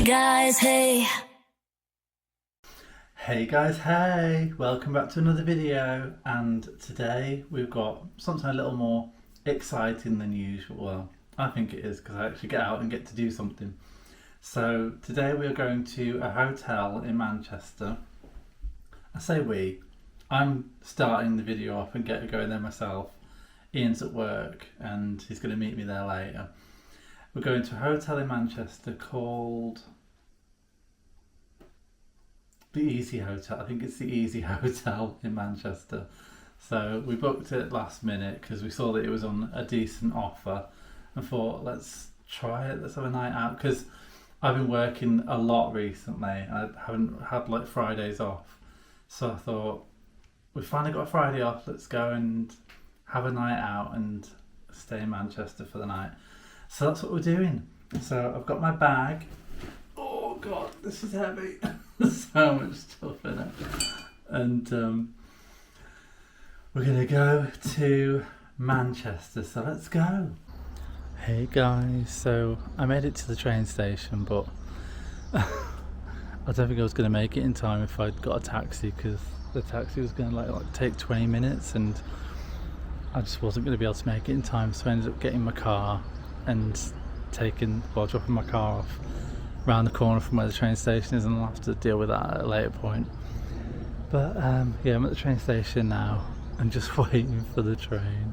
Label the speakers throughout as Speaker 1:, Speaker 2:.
Speaker 1: guys, hey.
Speaker 2: Hey guys, hey! Welcome back to another video, and today we've got something a little more exciting than usual. Well, I think it is because I actually get out and get to do something. So today we are going to a hotel in Manchester. I say we. I'm starting the video off and getting going there myself. Ian's at work and he's going to meet me there later. We're going to a hotel in Manchester called the Easy Hotel. I think it's the Easy Hotel in Manchester. So we booked it last minute because we saw that it was on a decent offer and thought, let's try it, let's have a night out, because I've been working a lot recently. I haven't had like Fridays off. So I thought, we finally got a Friday off, let's go and have a night out and stay in Manchester for the night. So that's what we're doing. So I've got my bag. Oh god, this is heavy. There's so much stuff in it. And we're gonna go to Manchester, so let's go. Hey guys, so I made it to the train station, but I don't think I was gonna make it in time if I'd got a taxi, because the taxi was gonna like take 20 minutes and I just wasn't gonna be able to make it in time, so I ended up getting my car and dropping my car off around the corner from where the train station is, and I'll have to deal with that at a later point. But yeah, I'm at the train station now and just waiting for the train.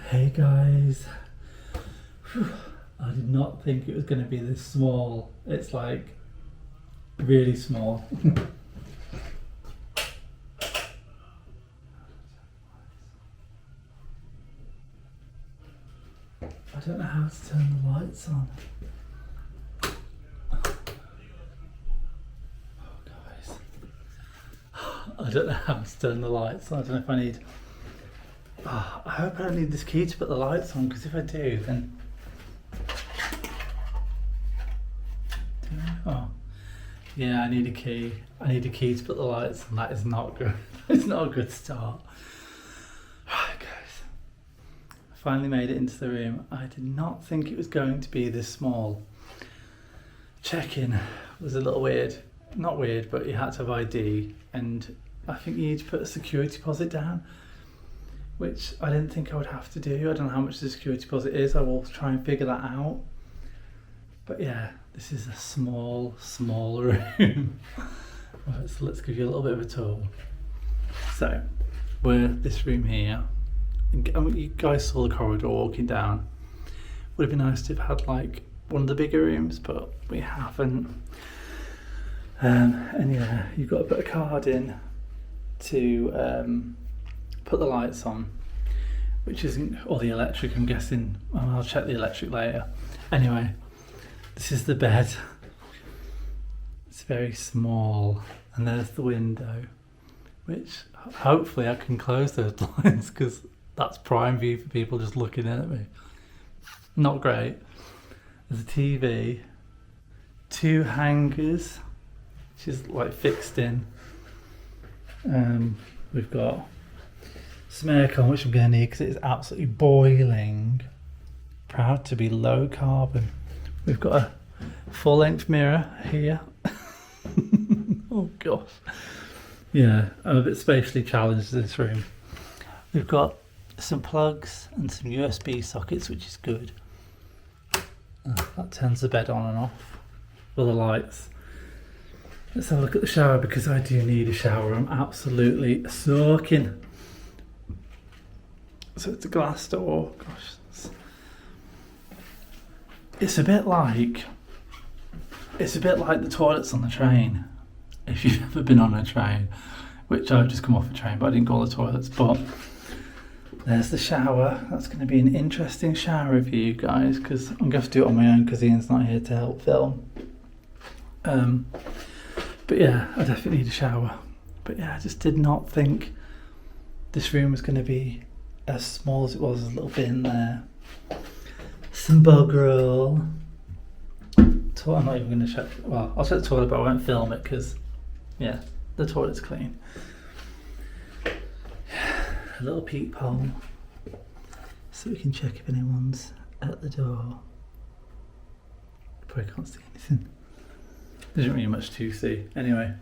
Speaker 2: Hey guys, whew. I did not think it was going to be this small. It's like really small. I don't know how to turn the lights on. Oh guys, I don't know how to turn the lights on. I don't know if I need... Oh, I hope I don't need this key to put the lights on, because if I do, then... Oh, yeah, I need a key. I need a key to put the lights on. That is not good. It's not a good start. Right, guys. I finally made it into the room. I did not think it was going to be this small. Check-in was a little weird. Not weird, but you had to have ID, and I think you need to put a security deposit down, which I didn't think I would have to do. I don't know how much the security deposit is. I will try and figure that out. But yeah, this is a small room. Right, so let's give you a little bit of a tour. So, we're this room here. And you guys saw the corridor walking down. Would have been nice to have had like one of the bigger rooms, but we haven't. And yeah, you've got to put a card in to put the lights on, which isn't, or the electric, I'm guessing. Well, I'll check the electric later. Anyway, this is the bed. It's very small, and there's the window, which hopefully I can close those blinds, because that's prime view for people just looking in at me. Not great. There's a TV, 2 hangers, which is like fixed in. We've got some aircon, which I'm going to need because it is absolutely boiling. Proud to be low carbon. We've got a full length mirror here. Oh gosh. Yeah, I'm a bit spatially challenged in this room. We've got some plugs and some USB sockets, which is good. That turns the bed on and off with the lights. Let's have a look at the shower, because I do need a shower. I'm absolutely soaking. So it's a glass door. Gosh, it's a bit like the toilets on the train. If you've ever been on a train, which I've just come off a train, but I didn't go on the toilets. But there's the shower. That's going to be an interesting shower review, you guys, because I'm going to have to do it on my own because Ian's not here to help film. But yeah, I definitely need a shower. But yeah, I just did not think this room was going to be as small as it was, there's a little bin there. Some bug roll. I'm not even going to check. Well, I'll check the toilet, but I won't film it because, yeah, the toilet's clean. A little peephole so we can check if anyone's at the door. Probably can't see anything. There isn't really much to see. Anyway,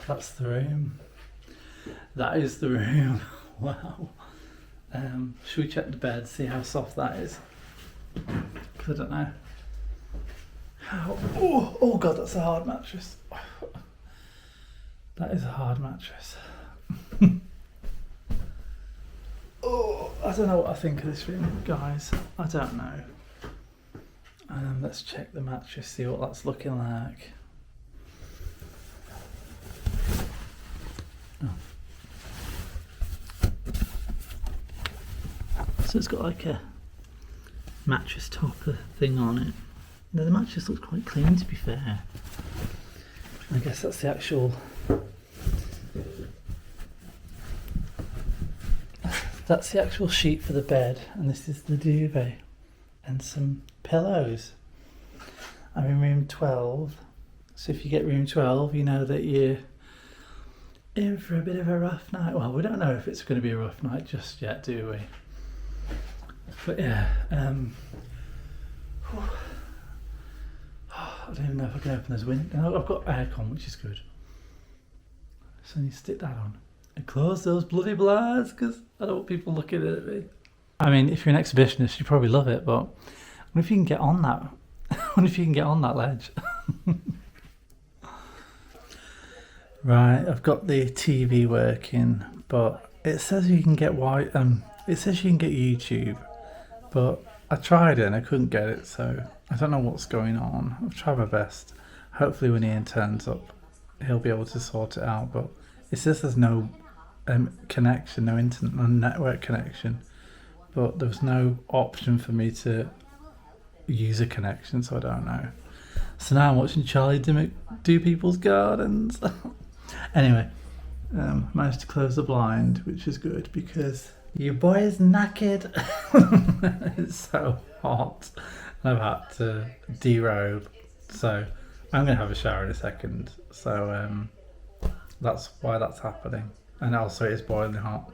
Speaker 2: that's the room. That is the room. Wow. Should we check the bed, see how soft that is? Because I don't know. Oh god, that's a hard mattress. That is a hard mattress. Oh, I don't know what I think of this room, guys. I don't know. Let's check the mattress, see what that's looking like. Oh. So it's got like a mattress topper thing on it. No, the mattress looks quite clean, to be fair. I guess that's the actual... That's the actual sheet for the bed, and this is the duvet and some pillows. I'm in room 12, so if you get room 12, you know that you're in for a bit of a rough night. Well, we don't know if it's going to be a rough night just yet, do we? But yeah, I don't even know if I can open this window. I've got aircon, which is good. So I need to stick that on. And close those bloody blinds, because I don't want people looking at me. I mean, if you're an exhibitionist, you probably love it, but what if you can get on that? What if you can get on that ledge? Right, I've got the TV working, but it says you can get it says you can get YouTube, but I tried it and I couldn't get it, so I don't know what's going on. I've tried my best. Hopefully when Ian turns up, he'll be able to sort it out, but it says there's no connection, no internet, no network connection, but there was no option for me to use a connection, so I don't know. So now I'm watching Charlie do people's gardens. Anyway, managed to close the blind, which is good because your boy is knackered. It's so hot. I've had to derobe, so I'm going to have a shower in a second. So that's why that's happening. And also it's boiling hot.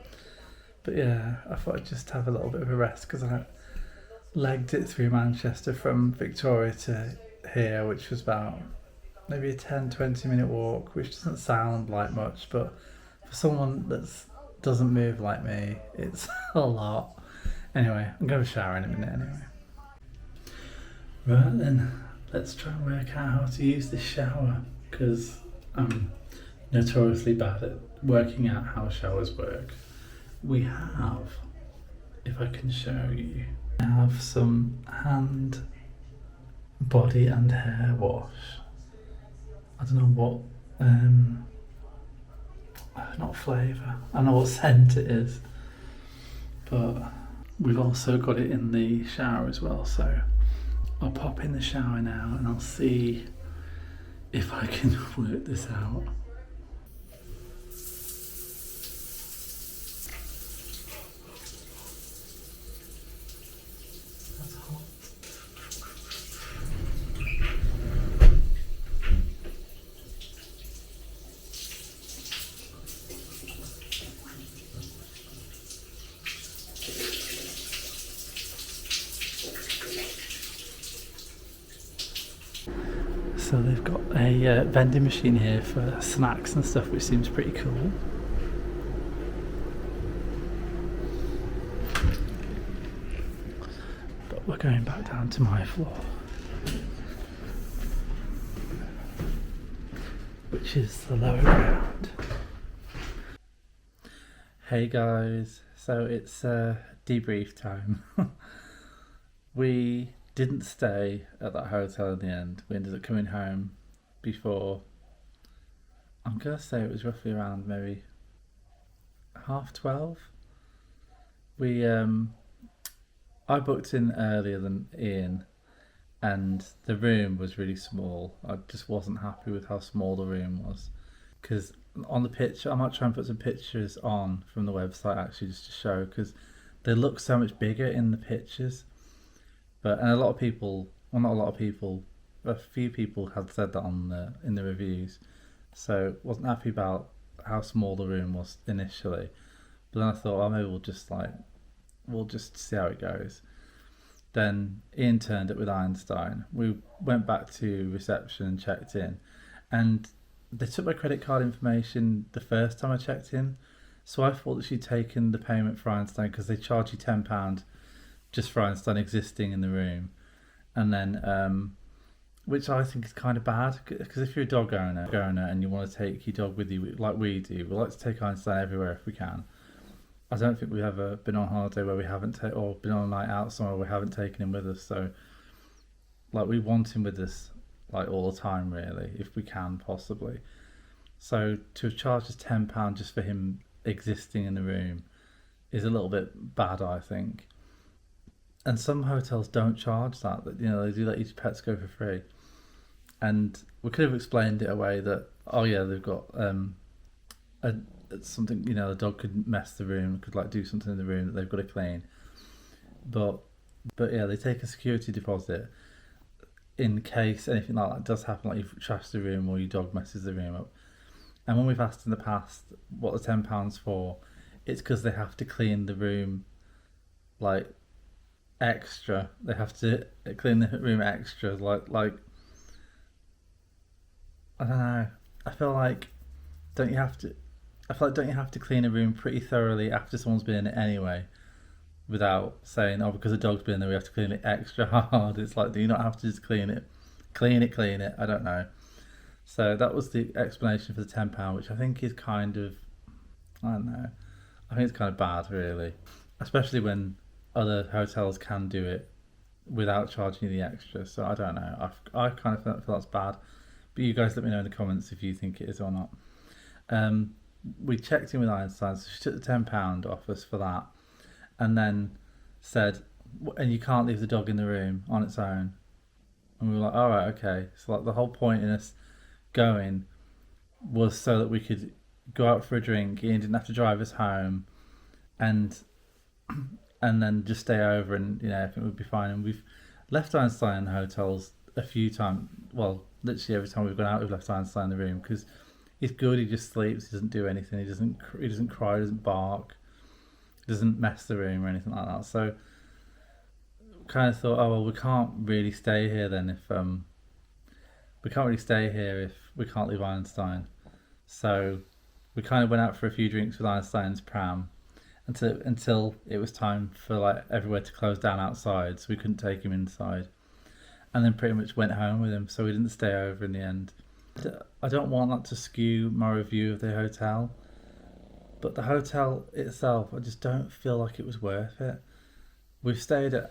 Speaker 2: But yeah, I thought I'd just have a little bit of a rest because I legged it through Manchester from Victoria to here, which was about maybe a 10-20 minute walk, which doesn't sound like much, but for someone that doesn't move like me, it's a lot. Anyway, I'm going to shower in a minute anyway. Right then, let's try and work out how to use this shower, because I'm notoriously bad at working out how showers work. We have, if I can show you, I have some hand, body and hair wash. I don't know what, not flavour, I know what scent it is, but we've also got it in the shower as well, so I'll pop in the shower now and I'll see if I can work this out. That's hot. So they've got a vending machine here for snacks and stuff, which seems pretty cool. But we're going back down to my floor, which is the lower ground. Hey guys, so it's debrief time. We didn't stay at that hotel in the end. We ended up coming home before, I'm gonna say it was roughly around maybe 12:30. I booked in earlier than Ian, and the room was really small. I just wasn't happy with how small the room was, because on the picture. I might try and put some pictures on from the website actually, just to show, because they look so much bigger in the pictures. But and a lot of people, well, not a lot of people, a few people had said that on the in the reviews. So wasn't happy about how small the room was initially. But then I thought, oh, maybe we'll just see how it goes. Then Ian turned up with Einstein. We went back to reception and checked in, and they took my credit card information the first time I checked in. So I thought that she'd taken the payment for Einstein, because they charge you £10 just for Einstein existing in the room, and then which I think is kind of bad, because if you're a dog owner and you want to take your dog with you like we do, we like to take Einstein everywhere if we can. I don't think we've ever been on holiday where we haven't or been on a night out somewhere we haven't taken him with us. So like we want him with us like all the time really, if we can possibly. So to charge us £10 just for him existing in the room is a little bit bad, I think. And some hotels don't charge that, you know, they do let each pets go for free. And we could have explained it away that, oh yeah, they've got a something, you know, the dog could mess the room, could like do something in the room that they've got to clean. But yeah, they take a security deposit in case anything like that does happen, like you've trashed the room or your dog messes the room up. And when we've asked in the past what the £10 for, it's because they have to clean the room like extra. They have to clean the room extra, like I don't know. I feel like don't you have to? I feel like don't you have to clean a room pretty thoroughly after someone's been in it anyway, without saying, oh, because the dog's been there we have to clean it extra hard. It's like, do you not have to just clean it? I don't know. So that was the explanation for the £10, which I think is kind of, I don't know. I think it's kind of bad really, especially when other hotels can do it without charging you the extra. So I don't know. I kind of feel that's bad. But you guys let me know in the comments if you think it is or not. We checked in with Einstein, so she took the £10 off us for that, and then said, and you can't leave the dog in the room on its own. And we were like, all right, okay. So like the whole point in us going was so that we could go out for a drink. Ian didn't have to drive us home, and then just stay over, and you know everything would be fine. And we've left Einstein in hotels a few times. Well, literally every time we've gone out, we've left Einstein in the room because he's good. He just sleeps. He doesn't do anything. He doesn't cry. He doesn't bark. He doesn't mess the room or anything like that. So kind of thought, oh well, we can't really stay here then if we can't leave Einstein. So we kind of went out for a few drinks with Einstein's pram until it was time for like everywhere to close down outside, so we couldn't take him inside. And then pretty much went home with him, so we didn't stay over in the end. I don't want that to skew my review of the hotel, but the hotel itself, I just don't feel like it was worth it. We've stayed at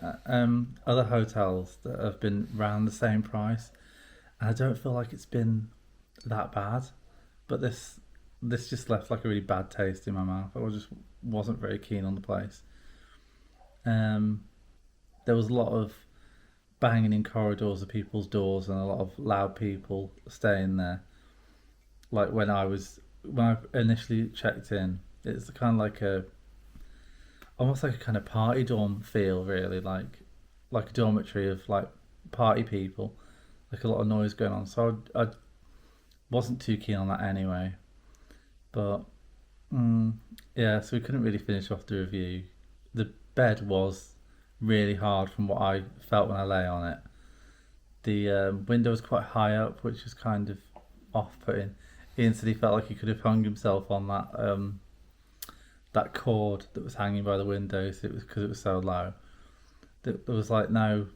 Speaker 2: other hotels that have been around the same price, and I don't feel like it's been that bad. But this just left like a really bad taste in my mouth. I just wasn't very keen on the place. There was a lot of banging in corridors of people's doors and a lot of loud people staying there. Like when I initially checked in, it's kind of like almost like a kind of party dorm feel, really, like a dormitory of like party people, like a lot of noise going on. So I wasn't too keen on that anyway. But yeah, so we couldn't really finish off the review. The bed was really hard from what I felt when I lay on it. The window was quite high up, which was kind of off-putting. Ian said he felt like he could have hung himself on that cord that was hanging by the windows. It was because it was so low. There was like no.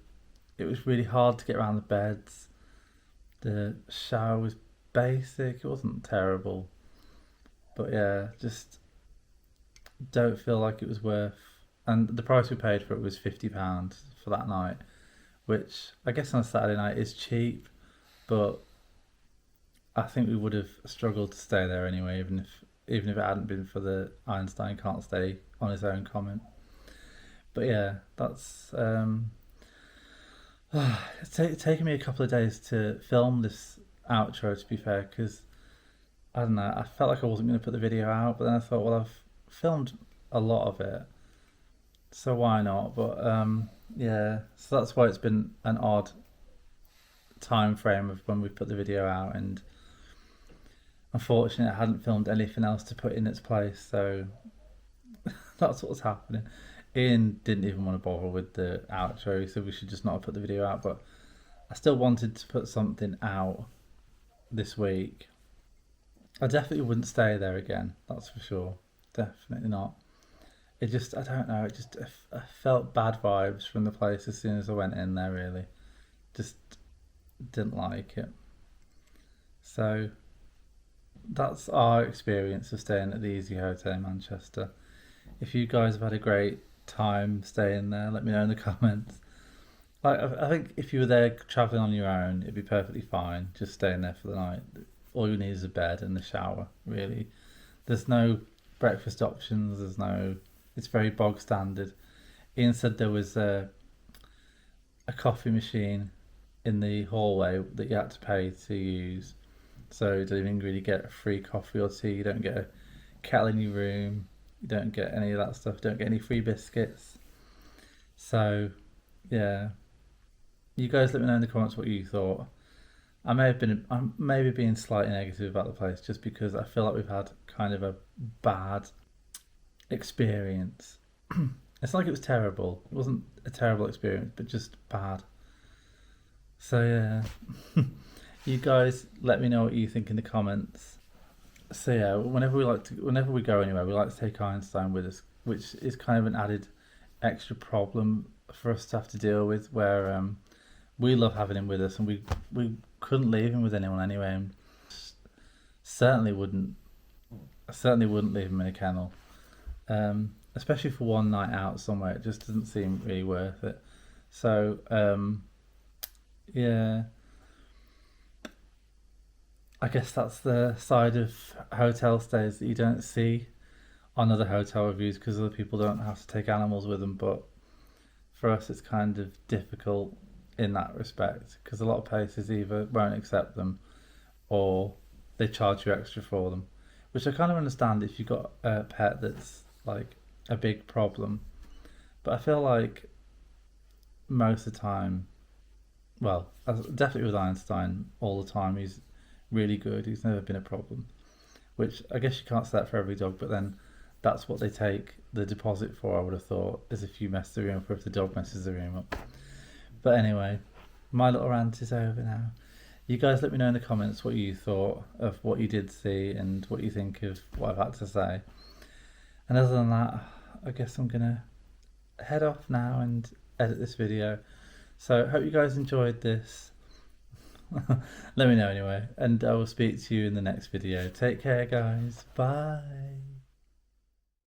Speaker 2: It was really hard to get around the beds. The shower was basic. It wasn't terrible, but yeah, just don't feel like it was worth. And the price we paid for it was £50 for that night, which I guess on a Saturday night is cheap, but I think we would have struggled to stay there anyway, even if it hadn't been for the Einstein can't stay on his own comment. But yeah, that's it's taken me a couple of days to film this outro, to be fair, because I don't know, I felt like I wasn't going to put the video out, but then I thought, well, I've filmed a lot of it, so why not? But yeah, so that's why it's been an odd time frame of when we put the video out, and unfortunately I hadn't filmed anything else to put in its place, so that's what's happening. Ian didn't even want to bother with the outro, so we should just not have put the video out, but I still wanted to put something out this week. I definitely wouldn't stay there again, that's for sure. Definitely not. It just, I don't know, I felt bad vibes from the place as soon as I went in there, really. Just didn't like it. So that's our experience of staying at the Easy Hotel in Manchester. If you guys have had a great time staying there, let me know in the comments. Like, I think if you were there travelling on your own, it'd be perfectly fine just staying there for the night. All you need is a bed and a shower, really. There's no breakfast options, it's very bog standard. Ian said there was a coffee machine in the hallway that you had to pay to use. So you don't even really get a free coffee or tea, you don't get a kettle in your room, you don't get any of that stuff, you don't get any free biscuits. So, yeah. You guys let me know in the comments what you thought. I'm maybe being slightly negative about the place just because I feel like we've had kind of a bad experience. It's not like it was terrible. It wasn't a terrible experience, but just bad. So yeah. You guys let me know what you think in the comments. So yeah, whenever we go anywhere, we like to take Einstein with us, which is kind of an added extra problem for us to have to deal with, where we love having him with us, and we couldn't leave him with anyone anyway, and certainly wouldn't leave him in a kennel, especially for one night out somewhere. It just doesn't seem really worth it. So yeah, I guess that's the side of hotel stays that you don't see on other hotel reviews, because other people don't have to take animals with them, but for us it's kind of difficult in that respect, because a lot of places either won't accept them or they charge you extra for them, which I kind of understand if you've got a pet that's like a big problem. But I feel like most of the time, well, definitely with Einstein, all the time he's really good, he's never been a problem, which I guess you can't say that for every dog, but then that's what they take the deposit for, I would have thought, is if you mess the room up or if the dog messes the room up. But anyway, my little rant is over now. You guys let me know in the comments what you thought of what you did see and what you think of what I've had to say. And other than that, I guess I'm gonna head off now and edit this video. So hope you guys enjoyed this. Let me know anyway, and I will speak to you in the next video. Take care guys, bye.